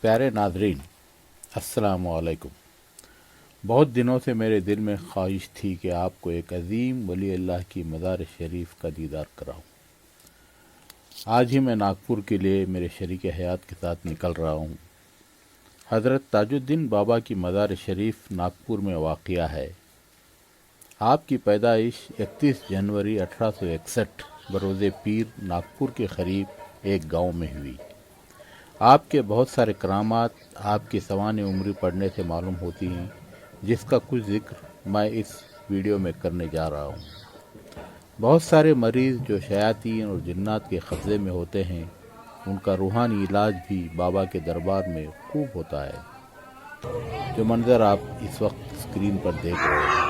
प्यारे नाजरीन, अस्सलाम वालेकुम। बहुत दिनों से मेरे दिल में ख्वाहिश थी कि आपको एक अजीम वली अल्लाह की मज़ार शरीफ का दीदार कराऊं। आज ही मैं नागपुर के लिए मेरे शरीक हयात के साथ निकल रहा हूं। हज़रत ताजुद्दीन बाबा की मज़ार शरीफ नागपुर में वाक़या है। आपकी पैदाइश 31 जनवरी 1861 बरोज़ पीर नागपुर के करीब एक गांव में हुई। आपके बहुत सारे करामात आपकी सवान उम्र पढ़ने से मालूम होती हैं, जिसका कुछ जिक्र मैं इस वीडियो में करने जा रहा हूँ। बहुत सारे मरीज़ जो शयातीन और जिन्नात के कब्ज़े में होते हैं, उनका रूहानी इलाज भी बाबा के दरबार में खूब होता है। जो मंज़र आप इस वक्त स्क्रीन पर देख रहे हैं,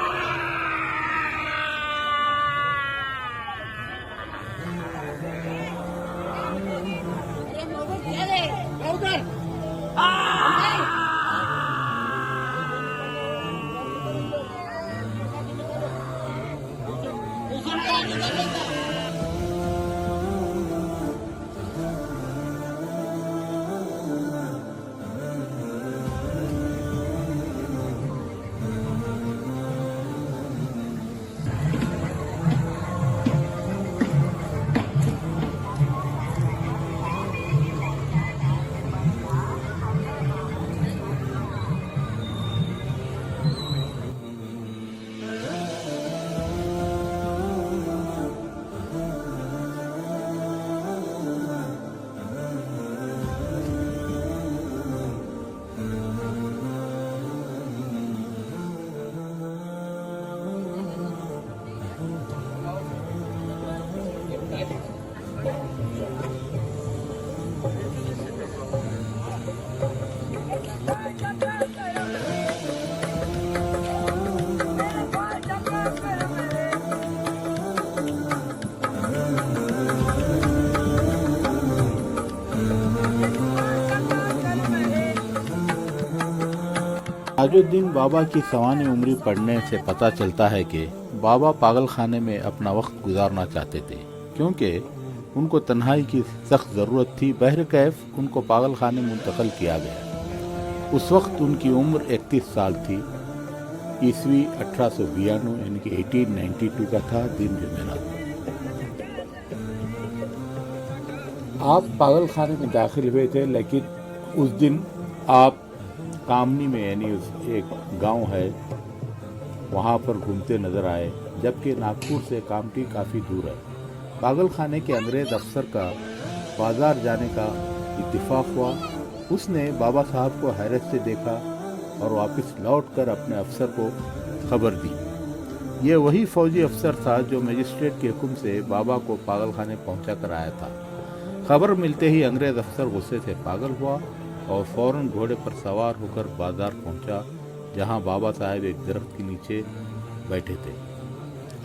ताजुद्दीन बाबा की सवानी उम्र पढ़ने से पता चलता है कि बाबा पागल खाने में अपना वक्त गुजारना चाहते थे, क्योंकि उनको तन्हाई की सख्त ज़रूरत थी। बहर कैफ उनको पागल खाने में मुंतकिल किया गया। उस वक्त उनकी उम्र 31 साल थी। ईस्वी 1892 यानी कि 1892 का था दिन जुमेरात। आप पागल खाने में दाखिल हुए थे, लेकिन उस दिन आप कामनी में यानी एक गांव है वहां पर घूमते नजर आए, जबकि नागपुर से कामठी काफ़ी दूर है। पागल खाने के अंग्रेज़ अफसर का बाजार जाने का इत्तिफाक हुआ। उसने बाबा साहब को हैरत से देखा और वापस लौटकर अपने अफसर को खबर दी। ये वही फौजी अफसर था जो मजिस्ट्रेट के हुक्म से बाबा को पागल खाने पहुँचा कर आया था। खबर मिलते ही अंग्रेज़ अफसर गुस्से से पागल हुआ और फौरन घोड़े पर सवार होकर बाजार पहुंचा, जहां बाबा साहब एक दरख्त के नीचे बैठे थे।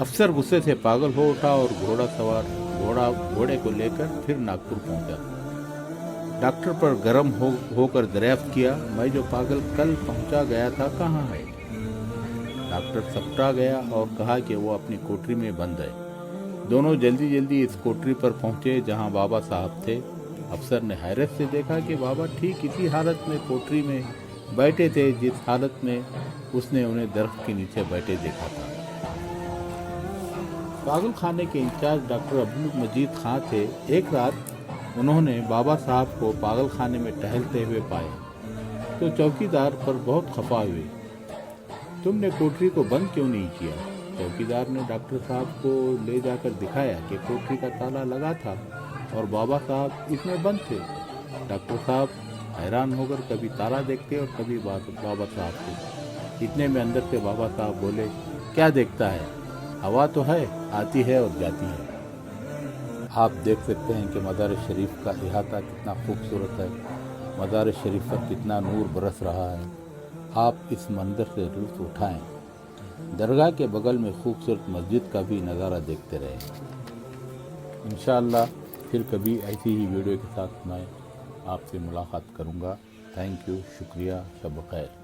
अफसर गुस्से से पागल हो उठा और घोड़े को लेकर फिर नागपुर पहुंचा। डॉक्टर पर गर्म होकर दरियाफ्त किया, मैं जो पागल कल पहुंचा गया था कहाँ है? डॉक्टर सपटा गया और कहा कि वो अपनी कोठरी में बंद है। दोनों जल्दी जल्दी इस कोठरी पर पहुंचे जहां बाबा साहब थे। अफसर ने हैरत से देखा कि बाबा ठीक इसी हालत में कोठरी में बैठे थे जिस हालत में उसने उन्हें दरख्त के नीचे बैठे देखा था। पागल खाने के इंचार्ज डॉक्टर अब्दुल मजीद खां थे। एक रात उन्होंने बाबा साहब को पागल खाने में टहलते हुए पाया तो चौकीदार पर बहुत खफा हुए। तुमने कोठरी को बंद क्यों नहीं किया? चौकीदार ने डॉक्टर साहब को ले जाकर दिखाया कि कोठरी का ताला लगा था और बाबा साहब इसमें बंद थे। डॉक्टर साहब हैरान होकर कभी ताला देखते और कभी बाबा साहब को। इतने में अंदर से बाबा साहब बोले, क्या देखता है? हवा तो है, आती है और जाती है। आप देख सकते हैं कि मज़ार शरीफ का अहाता कितना खूबसूरत है। मज़ार शरीफ पर कितना नूर बरस रहा है। आप इस मंजर से लुत्फ़ उठाएं। दरगाह के बगल में खूबसूरत मस्जिद का भी नज़ारा देखते रहें। इंशाअल्लाह फिर कभी ऐसी ही वीडियो के साथ मैं आपसे मुलाकात करूँगा। थैंक यू, शुक्रिया, शब खैर।